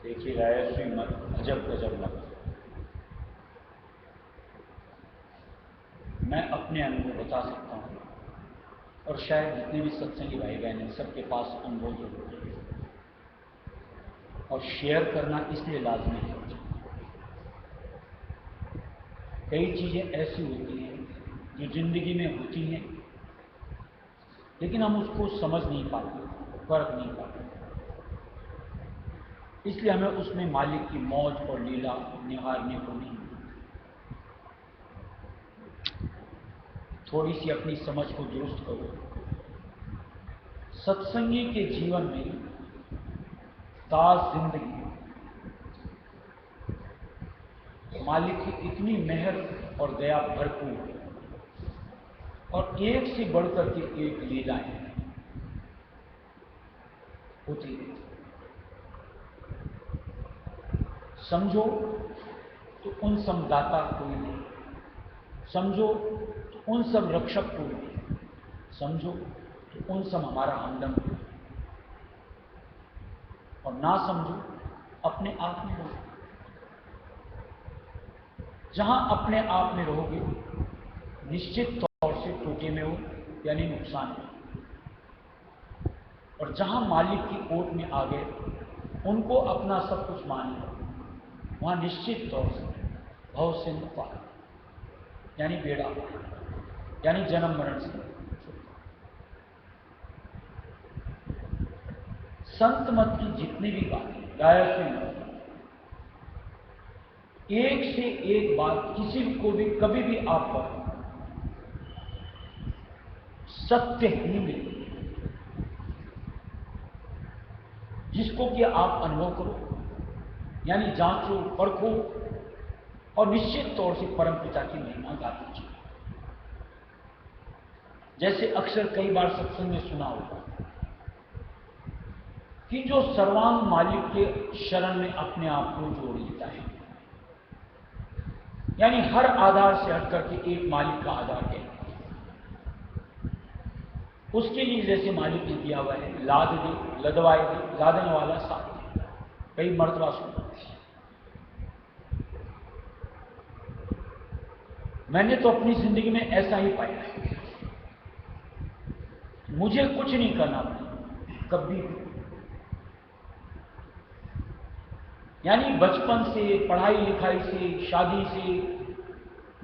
देखिए रायश्री मत अजब गजब लगा। मैं अपने अनुभव बता सकता हूँ और शायद जितने भी सत्संगी भाई बहन हैं सबके पास अनुभव जरूर है और शेयर करना इसलिए लाजमी है। कई चीज़ें ऐसी होती हैं जो जिंदगी में होती हैं लेकिन हम उसको समझ नहीं पाते, फर्क नहीं पाते, इसलिए हमें उसमें मालिक की मौज और लीला निहारने को नहीं। थोड़ी सी अपनी समझ को दुरुस्त करो। सत्संगी के जीवन में ताज जिंदगी मालिक की इतनी मेहर और दया भरपूर और एक से बढ़कर के एक लीलाएं होती है। समझो तो उन समदाता कोई नहीं, समझो तो उन सब रक्षक कोई नहीं, समझो तो उन सब हमारा हमदम कोई, और ना समझो अपने आप में रहो। जहां अपने आप में रहोगे निश्चित तौर से टोटे में हो यानी नुकसान हो, और जहां मालिक की ओट में आ गए उनको अपना सब कुछ मान लो, वहां निश्चित तौर से भव सिंध पार यानी बेड़ा। यानी जन्म मरण से। संत मत की जितनी भी बातें गायत्री मत, एक से एक बात किसी को भी कभी भी आप पर सत्य ही मिले, जिसको कि आप अनुभव करो, यानी जांचो परखो और निश्चित तौर से परम पिता की महिमा गाती चलो। जैसे अक्सर कई बार सत्संग में सुना होगा कि जो सर्वांग मालिक के शरण में अपने आप को जोड़ लेता है, यानी हर आधार से हट करके एक मालिक का आधार है, उसके लिए जैसे मालिक ने दिया हुआ है लाद दे, लदवाए दे, लादन वाला साथ दे, कई मर्तबा सुना। मैंने तो अपनी जिंदगी में ऐसा ही पाया है, मुझे कुछ नहीं करना पड़ा कभी भी, यानी बचपन से, पढ़ाई लिखाई से, शादी से,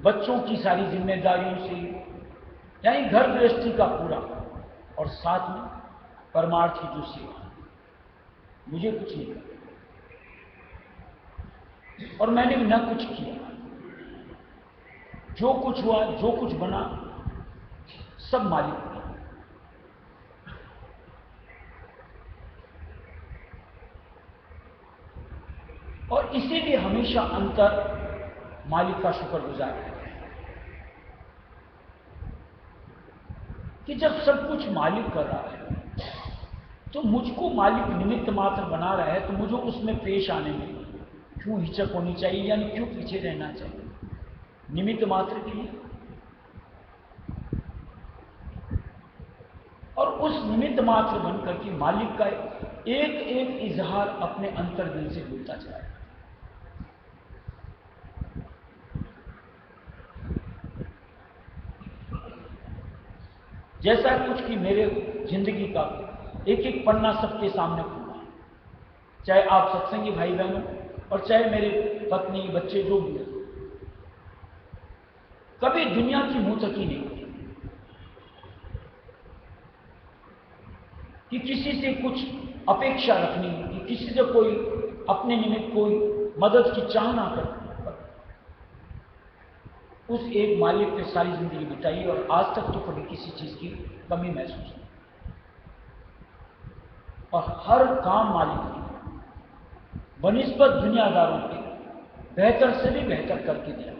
बच्चों की सारी जिम्मेदारियों से, यानी घर गृहस्थी का पूरा, और साथ में परमार्थ की जो सेवा, मुझे कुछ नहीं करना और मैंने न कुछ किया। जो कुछ हुआ, जो कुछ बना, सब मालिक का। और इसीलिए हमेशा अंतर मालिक का शुक्रगुजार है कि जब सब कुछ मालिक कर रहा है तो मुझको मालिक निमित्त मात्र बना रहा है, तो मुझे उसमें पेश आने में क्यों हिचक होनी चाहिए, यानी क्यों पीछे रहना चाहिए निमित्त मात्र के लिए। और उस निमित्त मात्र बनकर के मालिक का एक एक इजहार अपने अंतर दिल से होता जाए। जैसा कुछ कि मेरे जिंदगी का एक एक पन्ना सबके सामने खुला, चाहे आप सत्संगी भाई बहन हो और चाहे मेरे पत्नी बच्चे जो भी हो, कभी दुनिया की मुंह तकी नहीं कि किसी से कुछ अपेक्षा रखनी, कि किसी से कोई अपने निमित्त कोई मदद की चाह ना कर। उस एक मालिक पे सारी जिंदगी बिताई और आज तक तो कभी किसी चीज की कमी महसूस नहीं, और हर काम मालिक की बनिस्बत दुनियादारों के बेहतर से भी बेहतर करके दिया।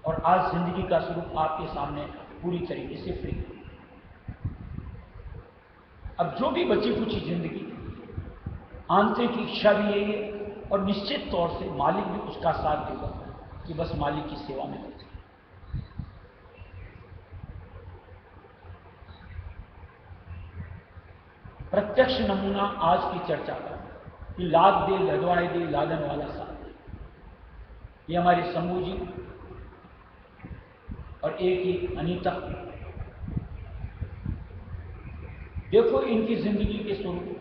और आज जिंदगी का स्वरूप आपके सामने पूरी तरीके से फ्री। अब जो भी बची कुची जिंदगी, आंतरिक इच्छा भी यही है और निश्चित तौर से मालिक भी उसका साथ देगा कि बस मालिक की सेवा में लगे। प्रत्यक्ष नमूना आज की चर्चा का कि लाद दे, लदवाए दे, लादन वाला साथ दे, ये हमारे शंभू जी और एक ही अनीता। देखो इनकी जिंदगी के स्वरूप,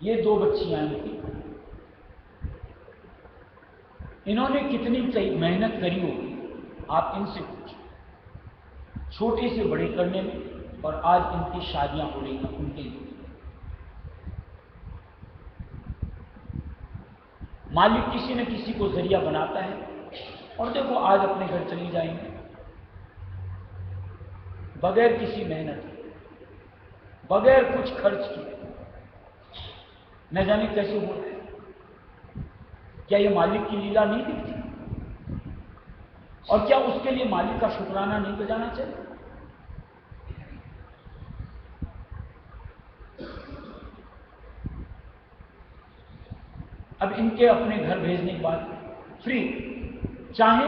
ये दो बच्चियां इनकी, इन्होंने कितनी मेहनत करी होगी आप इनसे पूछो, छोटे से बड़े करने में, और आज इनकी शादियां हो रही हैं उनके लिए। मालिक किसी न किसी को जरिया बनाता है, और देखो आज अपने घर चली जाएंगे बगैर किसी मेहनत, बगैर कुछ खर्च किए, न जाने कैसे हो रहा है। क्या ये मालिक की लीला नहीं दिखती? और क्या उसके लिए मालिक का शुक्राना नहीं बजाना चाहिए? अब इनके अपने घर भेजने के बाद फ्री, चाहे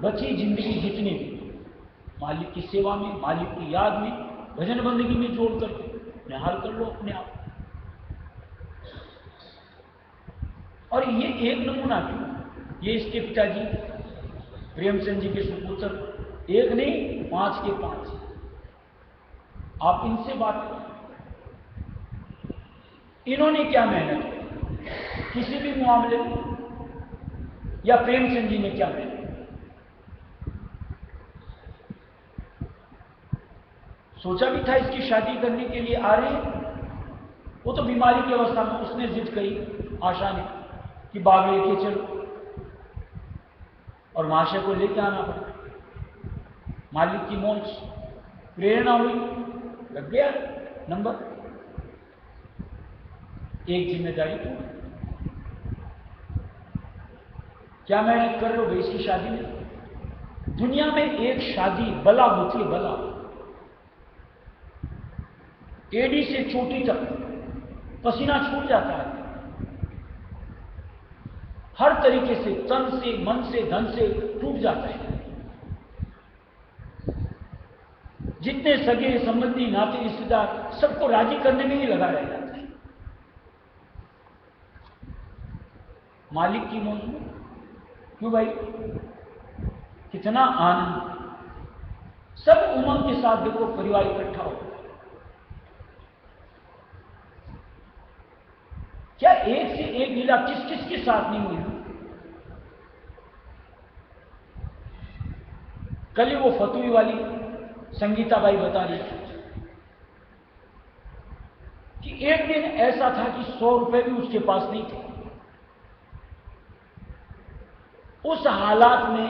बची जिंदगी जितनी भी मालिक की सेवा में, मालिक की याद में, भजन बंदगी में जोड़ करके निहाल कर लो अपने आप। और ये एक नमूना क्यों, ये इसके पिताजी प्रेमचंद जी के सुपुत्र, एक नहीं 5 के 5, आप इनसे बात करें। इन्होंने क्या मेहनत की किसी भी मामले में, या प्रेमचंद जी ने क्या पहना? सोचा भी था इसकी शादी करने के लिए आ रहे हैं, वो तो बीमारी की अवस्था में, उसने जिद करी आशा ने कि बाग लेके चलो, और महाशय को लेके आना पड़ा। मालिक की मौज, प्रेरणा हुई, लग गया नंबर। एक जिम्मेदारी पूरी। क्या मैं कर लो इसकी शादी में? दुनिया में एक शादी बला होती है, बला, एड़ी से चोटी तक पसीना छूट जाता है, हर तरीके से, तन से, मन से, धन से टूट जाता है। जितने सगे संबंधी नाते रिश्तेदार सबको राजी करने में ही लगा रह जाता है। मालिक की मौज में क्यों भाई? कितना आनंद, सब उमंग के साथ देखो परिवार इकट्ठा हो। क्या एक से एक लीला किस किस के साथ नहीं हुई? कल ही वो फतुई वाली संगीता बाई बता रही थी कि एक दिन ऐसा था कि 100 रुपए भी उसके पास नहीं थे। उस हालात में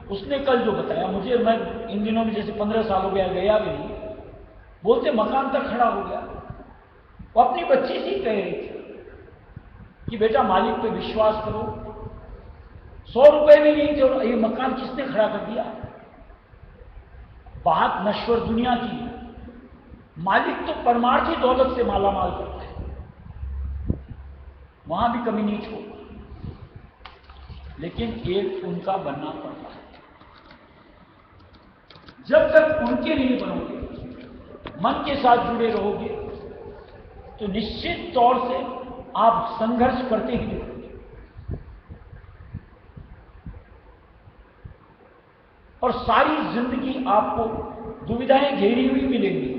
उसने कल जो बताया मुझे, मैं इन दिनों में जैसे 15 साल हो गया, गया भी नहीं, बोलते मकान तक खड़ा हो गया। वो अपनी बच्ची से कह रही थी कि बेटा मालिक पे विश्वास करो, 100 रुपए भी नहीं थे और ये मकान किसने खड़ा कर दिया? बात नश्वर दुनिया की, मालिक तो परमार्थी दौलत से मालामाल करता है, वहां भी कमी नहीं छोड़ता, लेकिन एक उनका बनना पड़ता है। जब तक उनके लिए बनोगे, मन के साथ जुड़े रहोगे, तो निश्चित तौर से आप संघर्ष करते ही रहोगे। और सारी जिंदगी आपको दुविधाएं घेरी हुई मिलेंगी,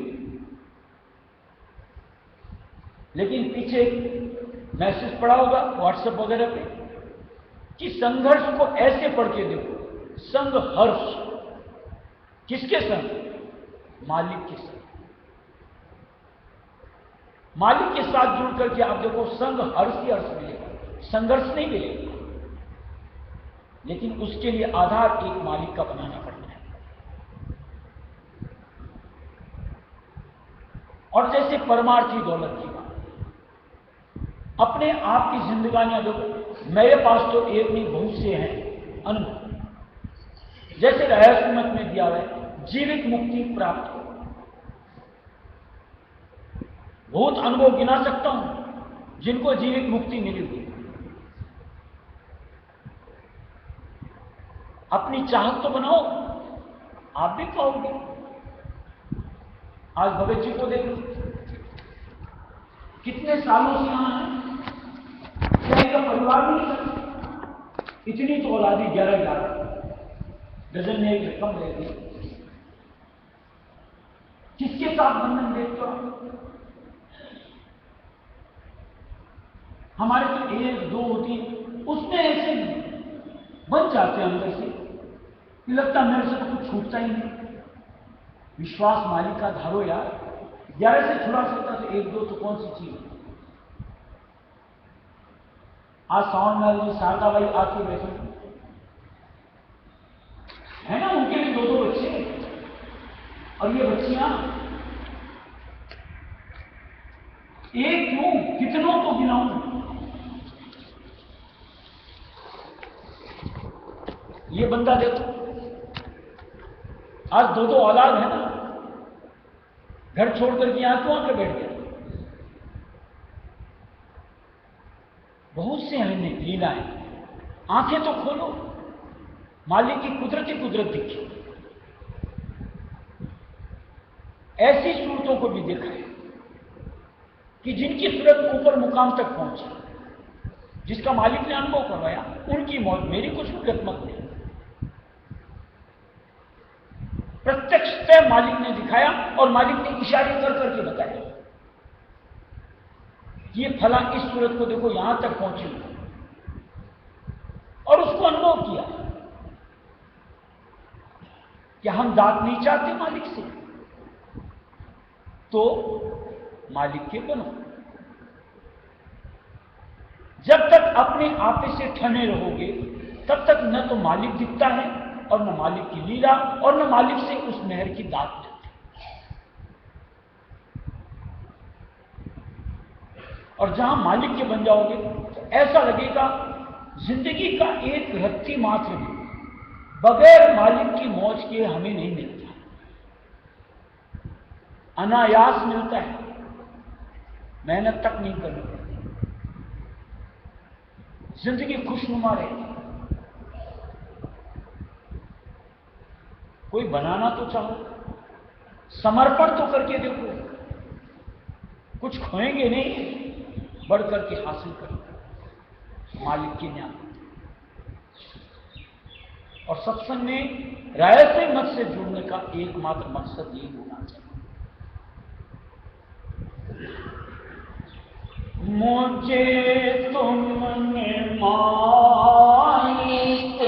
लेकिन पीछे मैसेज पड़ा होगा व्हाट्सएप वगैरह पे कि संघर्ष को ऐसे पढ़ के देखो, संघर्ष किसके संग? मालिक के संग। मालिक के साथ जुड़ करके आप देखो संघर्ष ही अर्थ मिलेगा, संघर्ष नहीं मिलेगा। लेकिन उसके लिए आधार एक मालिक का बनाना पड़ता है। और जैसे परमार्थी दौलत की बात, अपने आप की जिंदगानियां देखो, मेरे पास तो एक नहीं बहुत से हैं अनुभव। जैसे रहस्य मत में दिया है, जीवित मुक्ति प्राप्त हो, बहुत अनुभव गिना सकता हूं जिनको जीवित मुक्ति मिली हुई। अपनी चाहत तो बनाओ, आप भी पाओगे। आज भगत जी को देख लो, कितने सालों से यहां है, का परिवार नहीं करते, इतनी तो औलादी 11 डजन में एक रकम ले दी। किसके साथ बंधन देखते हो? हमारे तो 1-2 होती, उसमें ऐसे बन जाते हैं अंदर से, लगता मेरे से तो कुछ छूटता ही नहीं। विश्वास मालिक का धारो यार, 11 से छुड़ा सकता तो 1-2 तो कौन सी चीज है। आज सावन में शारदा बाई आके बैठी है ना, उनके भी 2-2 बच्चे, और ये बच्चियां एक क्यों, कितनों को गिनाऊं। ये बंदा देखो, आज 2-2 औलाद है ना, घर छोड़ करके यहां क्यों आकर बैठ गया? बहुत से हैं लीलाएं। आंखें तो खोलो, मालिक की कुदरत ही कुदरत दिखी। ऐसी सूरतों को भी देखा है कि जिनकी सूरत ऊपर मुकाम तक पहुंची, जिसका मालिक ने अनुभव करवाया, उनकी मौत मेरी कुछ किस्मत नहीं। प्रत्यक्ष मालिक ने दिखाया और मालिक ने इशारे कर करके बताया, ये फला इस सूरत को देखो यहां तक पहुंची। और उसको अनुभव किया कि हम दात नहीं चाहते मालिक से, तो मालिक के बनो। जब तक अपने आपे से ठने रहोगे तब तक न तो मालिक दिखता है और न मालिक की लीला और न मालिक से उस मेहर की दात मिलती। और जहां मालिक के बन जाओगे तो ऐसा लगेगा जिंदगी का एक रत्ती मात्र भी बगैर मालिक की मौज के हमें नहीं मिलता, अनायास मिलता है, मेहनत तक नहीं करनी पड़ती, जिंदगी खुशनुमा रहती। कोई बनाना तो चाहो, समर्पण तो करके देखो, कुछ खोएंगे नहीं, बढ़ करके हासिल करेंगे मालिक के न्याय। और सत्संग में रहस्य मत से जुड़ने का एकमात्र मकसद यही होना चाहिए। मुझे तुमने मालिक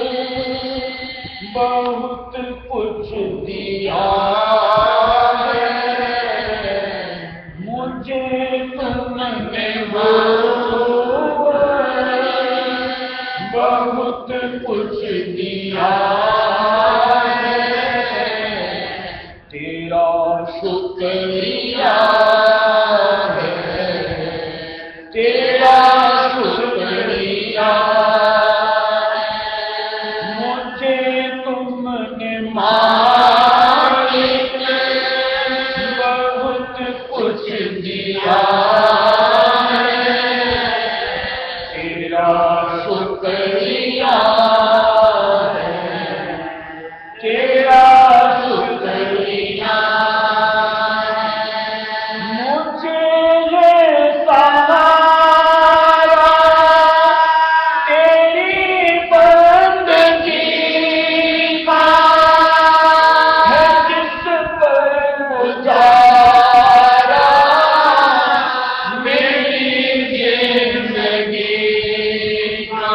बहुत कुछ दिया है, मुझे तुमने बहुत कुछ दिया है, तेरा शुक्रिया है, तेरा शुक्रिया। मुझे तुमने मालिक बहुत कुछ दिया है, तेरा शुक्रिया है, तेरा शुक्रिया। मुझे ये सहारा तेरी बंदगी का है, जिस पर गुजारा मेरी जिंदगी का।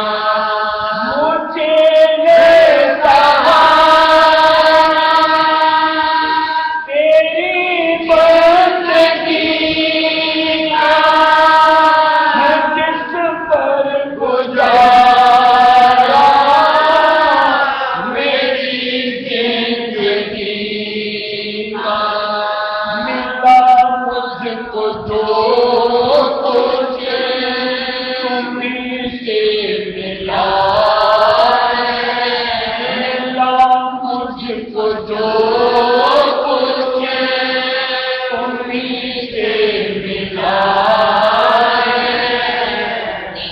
मुझे ये सहारा तेरी बंदगी का है, जिस पर गुजारा मेरी जिंदगी का। मिला मुझको जो कुछ तुम्हीं से मिला है, मिला मुझको जो कुछ तुम्हीं से मिला है,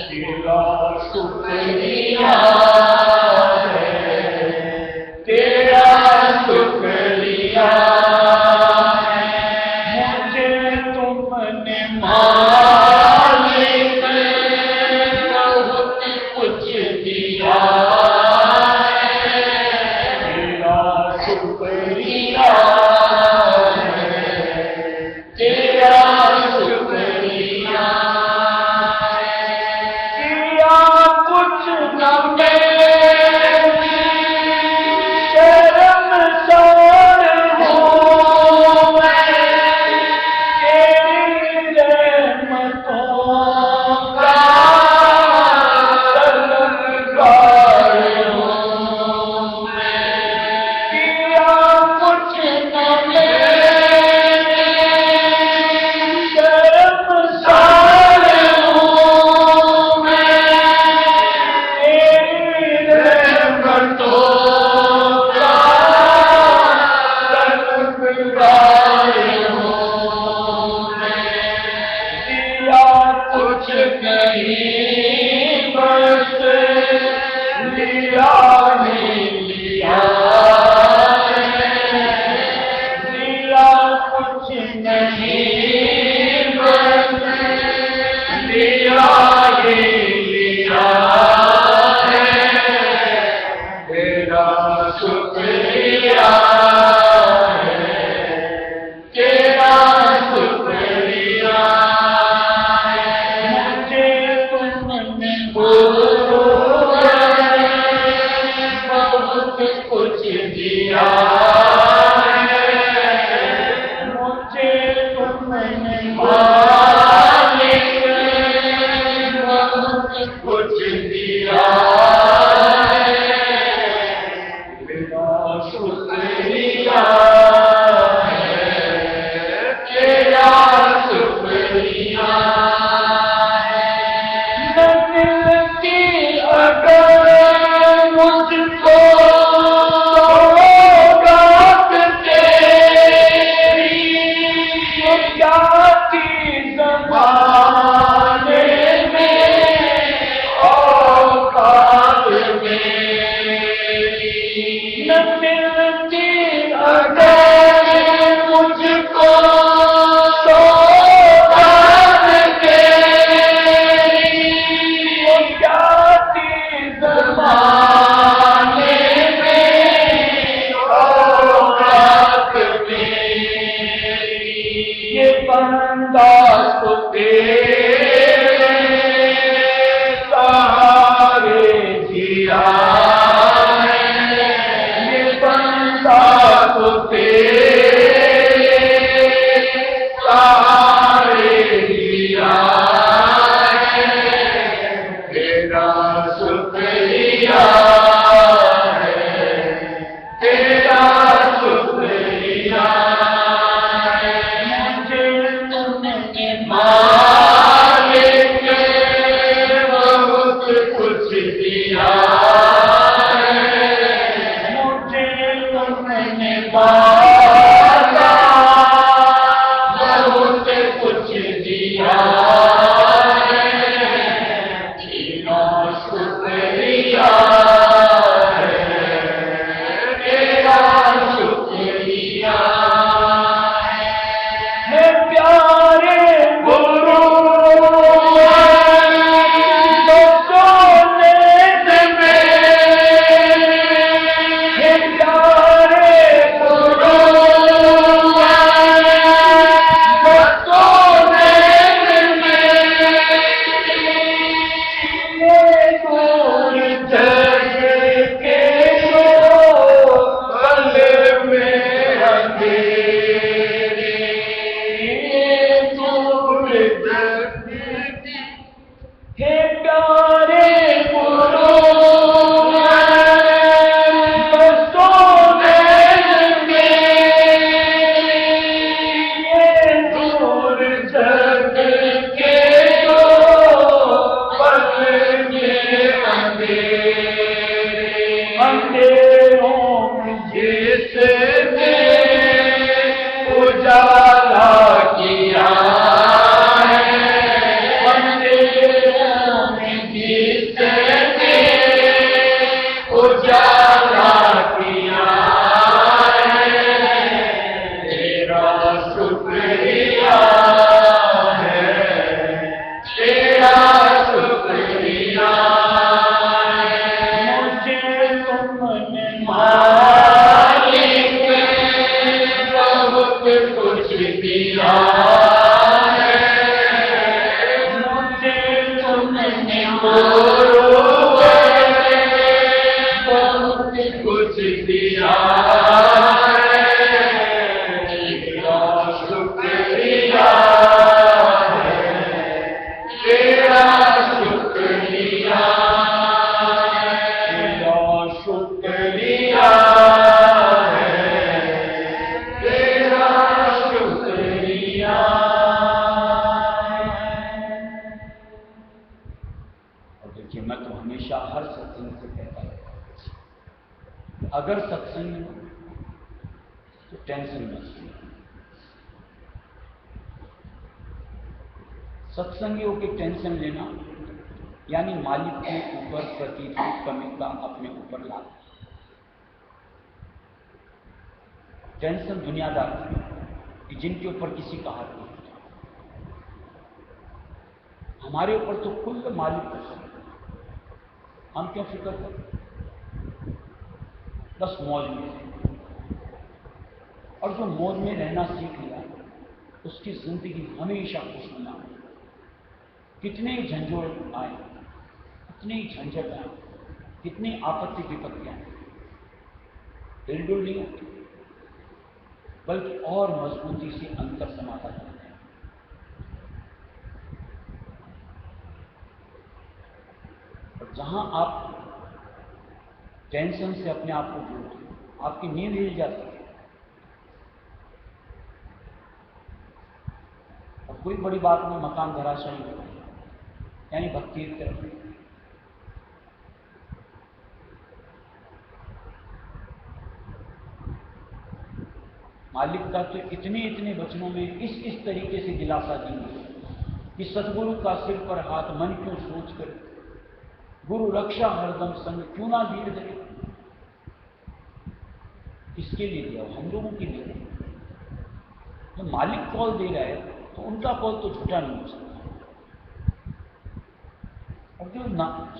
तेरा शुक्रिया है, तेरा शुक्रिया है। मुझे तुमने मालिक बहुत कुछ दिया है, तेरा शुक्रिया है, तेरा शुक्रिया है। किया कुछ न मेरी शर्मसार हूँ मैं, तेरी रहमतों का तलबगार हूँ मैं। किया कुछ न मेरी शर्मसार हूँ मैं, तेरी रहमतों का तलबगार हूँ मैं। दिया कुछ नहीं बस लिया ही लिया है, दिया कुछ नहीं बस लिया ही लिया है, तेरा शुक्रिया है, तेरा शुक्रिया है। मुझे तुमने बहुत बहुत कुछ दिया है, मुझे तुमने मालिक बहुत कुछ दिया है, तेरा शुक्रिया है, तेरा शुक्रिया है। न मिलती अगर मुझको सौगात तेरी, तो क्या थी ज़माने में औकात मेरी, न मिलती अगर मुझको सौगात तेरी, तो क्या थी ज़माने में औकात मेरी। ये बंदा तो तेरे सहारे जिया है, ये बंदा तो तेरे सहारे जिया है, तेरा शुक्रिया है, तेरा शुक्रिया है। मुझे तुमने मालिक बहुत कुछ दिया है, मुझे तुमने बाला बहुत कुछ दिया है, तेरा शुक्रिया है, तेरा शुक्रिया है। है प्यारे गुरु सोने में, है प्यारे गुरु सोने में, ये दूर जग के गले में अंधेरे, दूर जग हे प्यारे गुरु सोने में, ये दूर जग के पल में अंधेरे, अंधेरों में जिसने उजाला किया है, अंधेरों में जिसने उजाला किया है, तेरा शुक्रिया है, तेरा शुक्रिया है। मुझे तुमने मालिक बहुत कुछ दिया है, मुझे तुमने बहुत कुछ दिया है, तेरा शुक्रिया है, तेरा शुक्रिया है, तेरा शुक्रिया है, तेरा शुक्रिया है। और देखिए, मैं तो हमेशा हर सत्संग से कहता हूँ, अगर सत्संग में तो टेंशन मत लो। सत्संगियों की टेंशन लेना यानी मालिक के ऊपर प्रतिनिधित्व अपने ऊपर लाना। टेंशन दुनियादार कि जिनके ऊपर किसी का हाथ नहीं होता। हमारे ऊपर तो खुद मालिक है, हम क्यों फिक्र करते? बस मौज में। और जो मौज में रहना सीख लिया उसकी जिंदगी हमेशा खुशनुमा है। कितने ही झंझोड़ आए, कितने ही झंझट आए, कितनी आपत्ति विपत्तियां आए, हिलडुल नहीं होती, बल्कि और मजबूती से अंतर समाता जाता है। और जहां आप टेंशन से अपने आप को जोड़ते हैं, आपकी नींद हिल जाती है। और कोई बड़ी बात नहीं, मकान धराशायी होता है, यानी भक्ति की तरफ नहीं। मालिक का तो इतने इतने वचनों में इस तरीके से दिलासा देंगे कि सतगुरु का सिर पर हाथ मन क्यों सोच कर, गुरु रक्षा हरदम संग क्यों ना भीड़ धरे। इसके लिए दिया, हम लोगों के लिए। तो मालिक कॉल दे रहा है तो उनका कॉल तो झूठा नहीं हो सकता। और जो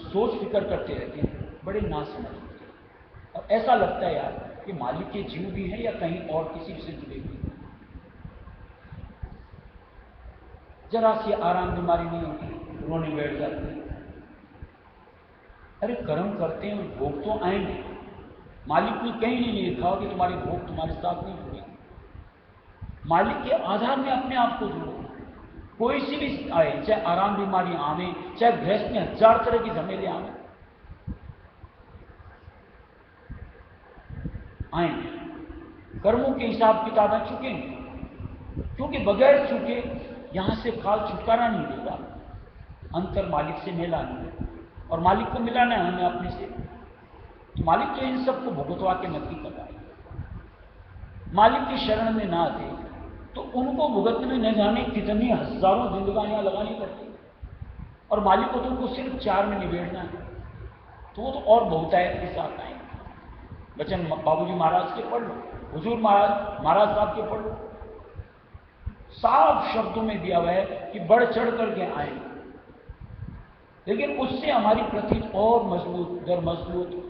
सोच फिक्र करते रहते हैं, बड़े ना समझ होते हैं। और ऐसा लगता है यार कि मालिक के जीव भी हैं या कहीं और किसी से जुड़े हुए हैं। जरा सी आराम बीमारी नहीं होती, रोने बैठ जाते हैं। अरे कर्म करते हैं, भोग तो आएंगे। मालिक ने कहीं नहीं लिखा कि तुम्हारे भोग तुम्हारे साथ नहीं जुड़ेंगे। मालिक के आधार में अपने आप को जोड़ो। कोई सी भी आए, चाहे आराम बीमारी आवे, चाहे गृहस्थ में 1000 तरह की झमेले आवे, आएंगे। कर्मों के हिसाब किताबें चुकेंगे, क्योंकि बगैर चुके यहां से काल छुटकारा नहीं देगा। अंतर मालिक से मिला नहीं, और मालिक को मिलाना है हमें अपने से। तो मालिक तो इन सबको भुगतवा के नक्की कर रहा है। मालिक की शरण में ना दे तो उनको भुगतने में न जाने कितनी हजारों जिंदगानियां लगानी पड़ती। और मालिक को तो उनको सिर्फ 4 में निबेड़ना है, तो वो तो और बहुतायत के साथ आएंगे। वचन बाबूजी महाराज के पढ़ लो, हुजूर महाराज साहब के पढ़ लो। साफ शब्दों में दिया हुआ है कि बढ़ चढ़ करके आएंगे। लेकिन उससे हमारी प्रति और मजबूत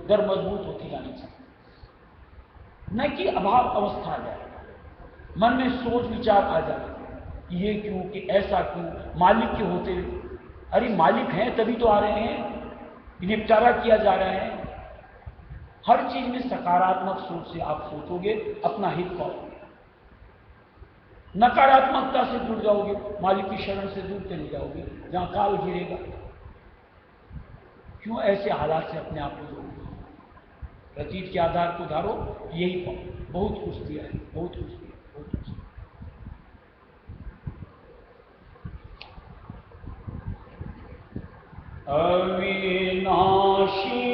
दर मजबूत होती जानी चाहिए, न कि अभाव अवस्था आ जाए, मन में सोच विचार आ जाए कि ये क्यों, कि ऐसा क्यों, मालिक के होते हुए। अरे मालिक हैं तभी तो आ रहे हैं, निपटारा किया जा रहा है। हर चीज में सकारात्मक सोच से आप सोचोगे, अपना हित पाओगे। नकारात्मकता से जुड़ जाओगे, मालिक की शरण से दूर चले जाओगे, जहां काल गिरेगा। क्यों ऐसे हालात से अपने आप को जोड़ोगे? प्रतीत के आधार को धारो, यही पाओ। बहुत कुछ दिया है, बहुत कुछ दिया, बहुत कुछ। अविनाशी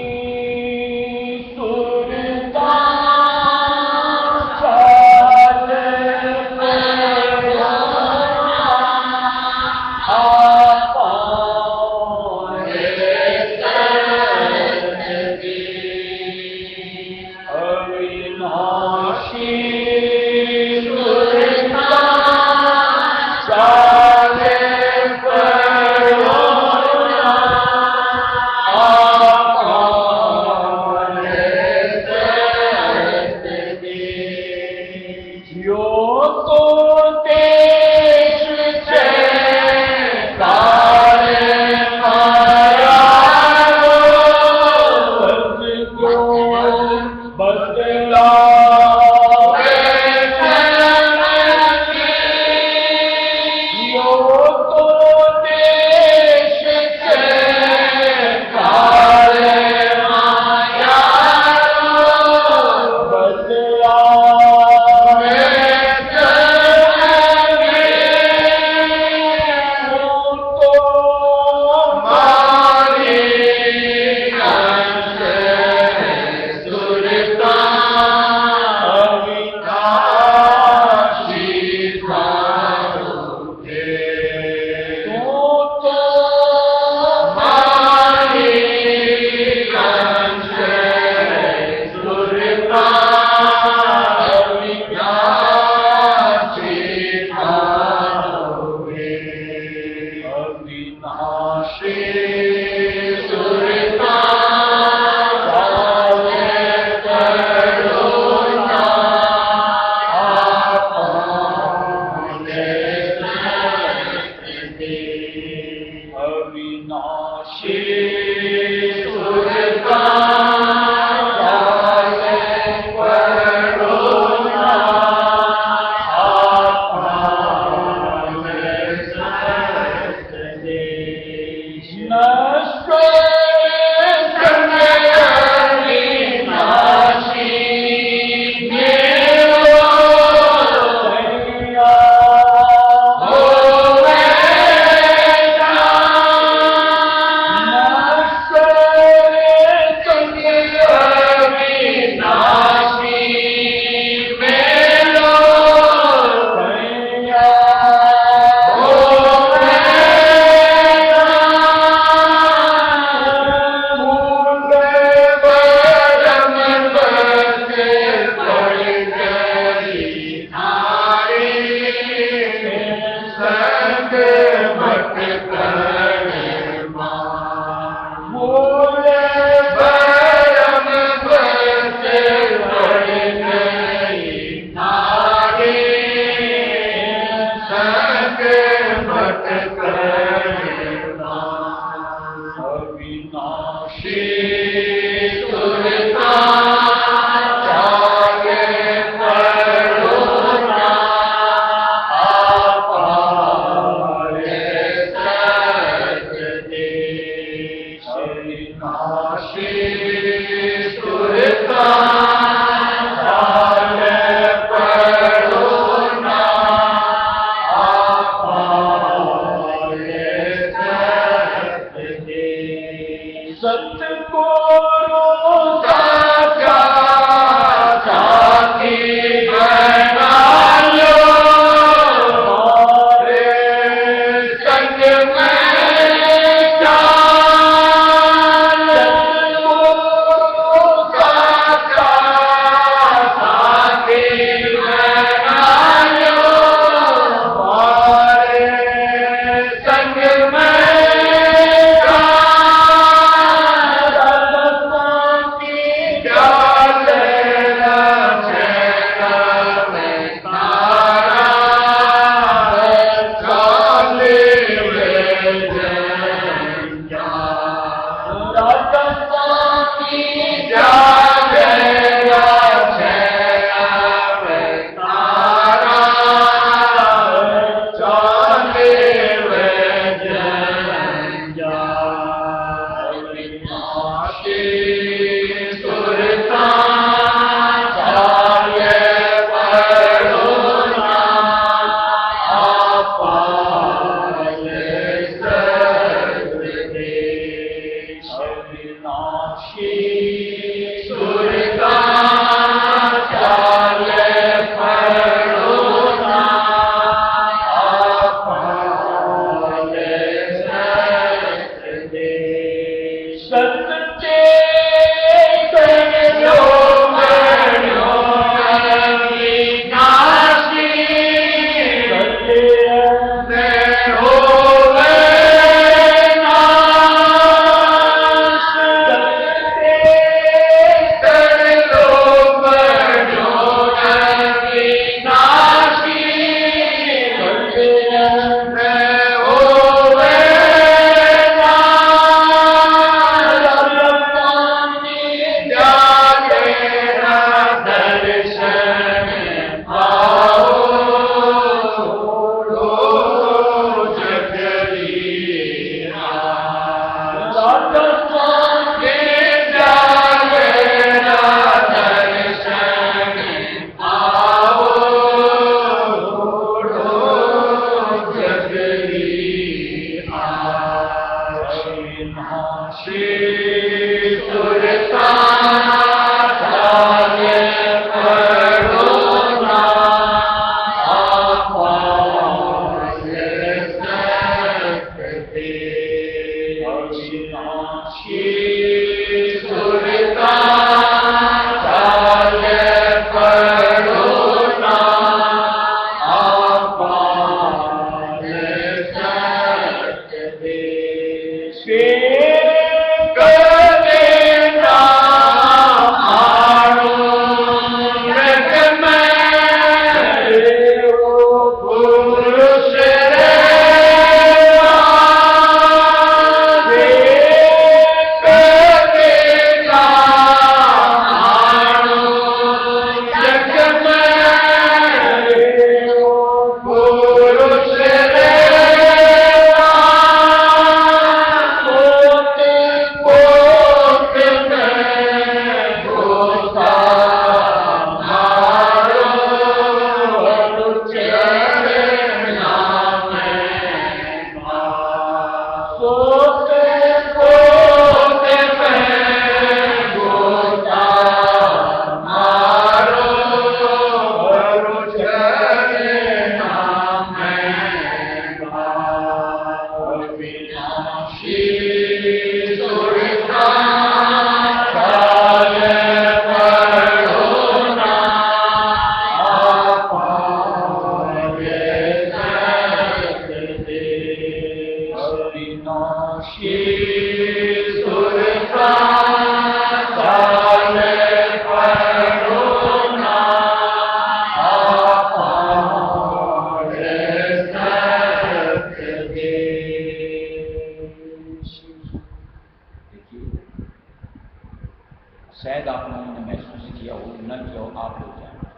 न किया हो आप लोग जाने।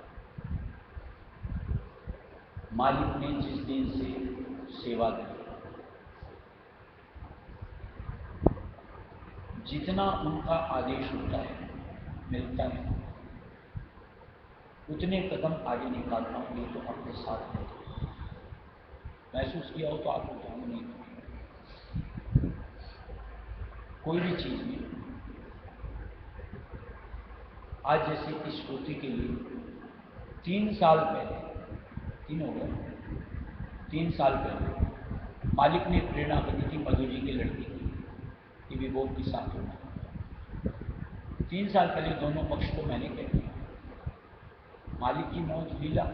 मालिक ने जिस दिन से सेवा दी, जितना उनका आदेश होता है मिलता है, उतने कदम आगे निकालता हूँ। ये तो अपने साथ है, महसूस किया हो तो आप लोग जानो। नहीं कोई भी चीज में, आज जैसे इस श्रुति के लिए 3 साल पहले, 3 हो गए, 3 साल पहले मालिक ने प्रेरणा बनी थी मधु जी की लड़की की कि विभोग के साथ होना। 3 साल पहले दोनों पक्ष को मैंने कह दिया, मालिक की मौज लीला,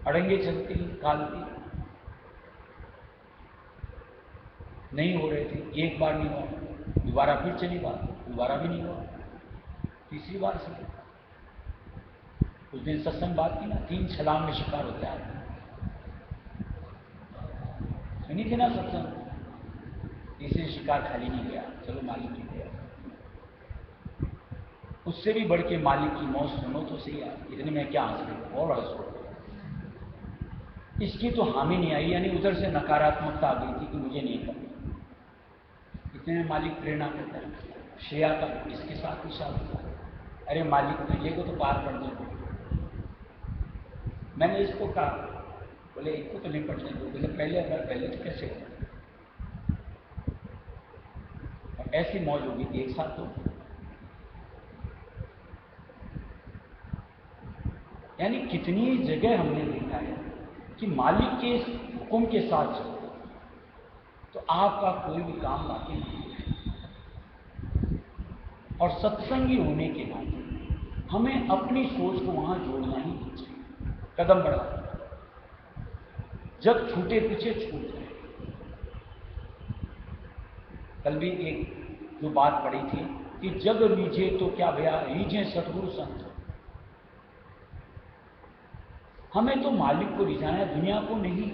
अड़ंगे चलती कालती, नहीं हो रहे थे। एक बार नहीं हुआ, दोबारा फिर चली बात, दोबारा भी नहीं हुआ, तीसरी बार से। उस दिन सत्संग बात की ना, 3 छलांग में शिकार होता है, सुनी थी ना सत्संग। तीसरे शिकार खाली नहीं गया, चलो मालिक नहीं गया। उससे भी बढ़ के मालिक की मौज सुनो तो सही है। इतने में क्या हंस रहे और हंसो, इसकी तो हामी नहीं आई, यानी उधर से नकारात्मकता आ गई थी कि मुझे नहीं करना। इतने में मालिक प्रेरणा करता है, श्रेया का इसके साथ ही शादी। अरे मालिक भैया को तो पार कर दो। मैंने इसको कहा, बोले इसको तो नहीं पढ़ने दो। बोले पहले अगर पहले तो कैसे हो, ऐसी मौज होगी कि एक साथ हो। यानी कितनी जगह हमने देखा है कि मालिक के हुक्म के साथ चलो तो आपका कोई भी काम बाकी नहीं है। और सत्संगी होने के नाते हमें अपनी सोच को वहां जोड़ना ही चाहिए, कदम बढ़ा। जब छूटे पीछे छूट गए। कल भी एक जो बात पड़ी थी कि जग रीझे तो क्या भया, रीझे सतगुरु संत। हमें तो मालिक को रिझाना है, दुनिया को नहीं।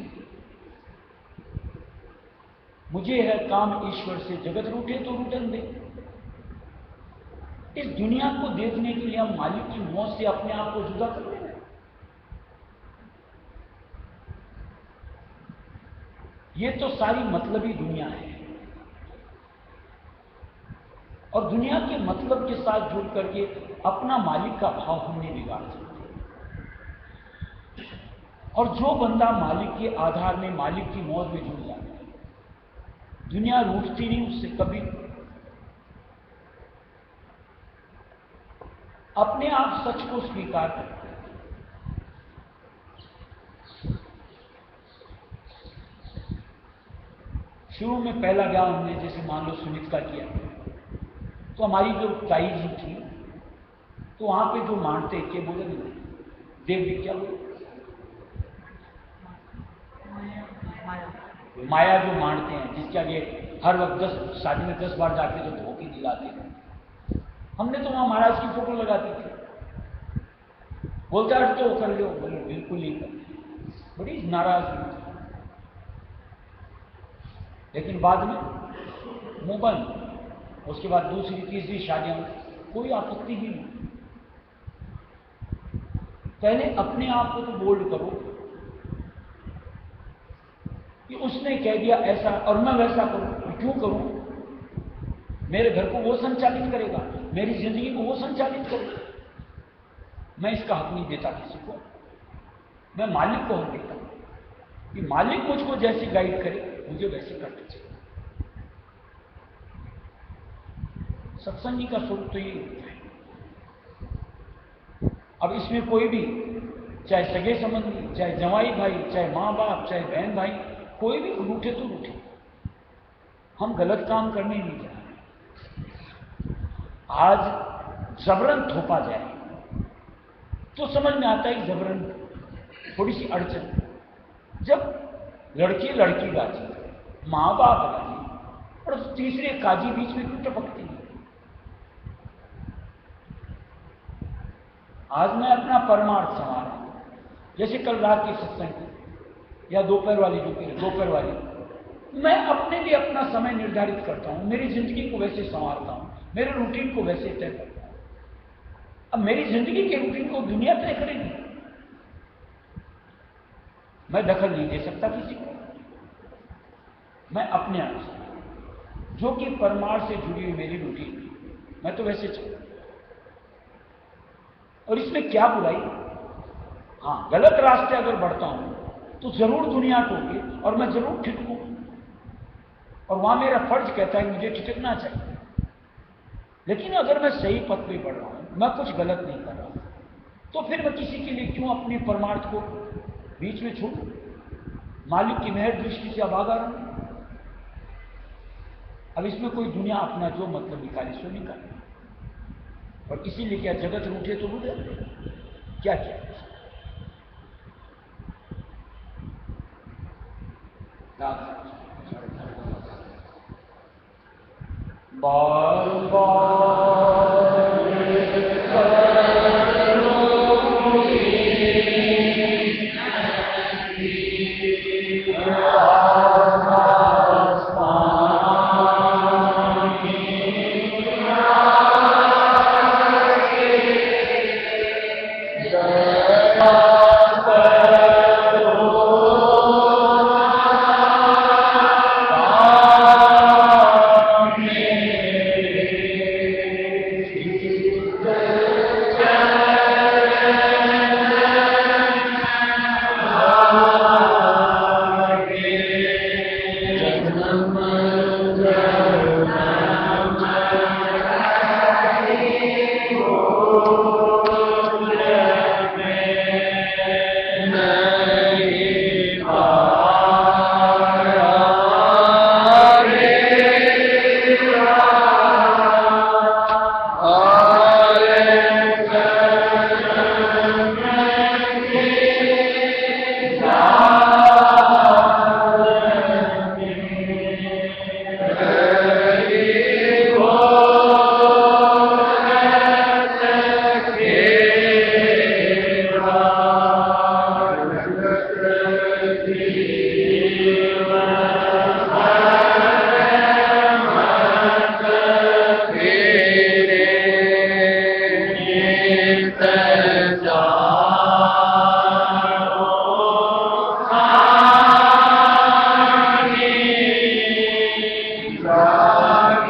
मुझे है काम ईश्वर से, जगत रूठे तो रूठन दे। इस दुनिया को देखने के लिए हम मालिक की मौत से अपने आप को जुदा कर रहे हैं। ये तो सारी मतलबी दुनिया है, और दुनिया के मतलब के साथ जुड़ करके अपना मालिक का भाव हमने बिगाड़ दिया। और जो बंदा मालिक के आधार में, मालिक की मौज में जुड़ जाता है, दुनिया रूठती नहीं उससे कभी। अपने आप सच को स्वीकार करते हैं। शुरू में पहला ज्ञान हमने जैसे मान लो सुमित का किया, तो हमारी जो ताई जी थी, तो वहां पे जो मानते के बोले देव जी क्या बोले, माया जो मानते हैं, जिसके आगे हर वक्त शादी में 10 बार जाके जो धोखे दिलाते हैं। हमने तो वहां महाराज की फोटो लगा दी थी। बोलते हटते हो कर लो, बोले बिल्कुल नहीं कर, बड़ी नाराज हुई। लेकिन बाद में मुंह बंद, उसके बाद दूसरी तीसरी शादियां, कोई आपत्ति ही नहीं। पहले अपने आप को तो बोल्ड करो कि उसने कह दिया ऐसा और मैं वैसा करूं, क्यों करूं? मेरे घर को वो संचालित करेगा, मेरी जिंदगी को वो संचालित करेगा। मैं इसका हक नहीं देता किसी को, मैं मालिक को हक देता हूं कि मालिक मुझको जैसे गाइड करे मुझे वैसे करना चाहिए। सत्संगी का स्वरूप तो ये होता है। अब इसमें कोई भी, चाहे सगे संबंधी, चाहे जवाई भाई, चाहे माँ बाप, चाहे बहन भाई, कोई भी रूठे तो रूठे, हम गलत काम करने नहीं जा रहे। आज जबरन थोपा जाए तो समझ में आता है जबरन थोड़ी सी अड़चन। जब लड़की लड़की राजी, माँ बाप राजी, और तीसरे काजी बीच में क्यों टपकते हैं? आज मैं अपना परमार्थ संभाल रहा हूं, जैसे कल रात की सत्संग या दोपहर वाली जो दोपहर वाली, मैं अपने लिए अपना समय निर्धारित करता हूं, मेरी जिंदगी को वैसे संवारता हूं, मेरे रूटीन को वैसे तय करता हूं। अब मेरी जिंदगी के रूटीन को दुनिया तय करेगी, मैं दखल नहीं दे सकता किसी को। मैं अपने आप से, जो कि परमार्थ से जुड़ी हुई मेरी रूटीन, मैं तो वैसे चलूं। और इसमें क्या बुराई? हाँ, गलत रास्ते अगर बढ़ता हूं तो जरूर दुनिया टोके और मैं जरूर ठिठकूं, और वहां मेरा फर्ज कहता है मुझे ठिठकना चाहिए। लेकिन अगर मैं सही पथ पे बढ़ रहा हूं, मैं कुछ गलत नहीं कर रहा, तो फिर मैं किसी के लिए क्यों अपने परमार्थ को बीच में छोड़ूं? मालिक की मेहर दृष्टि से अभागा रहूं। अब इसमें कोई दुनिया अपना जो मतलब निकाले सो निकाले, और इसीलिए क्या जगत रूठे तो रूठे, क्या किया? बार बार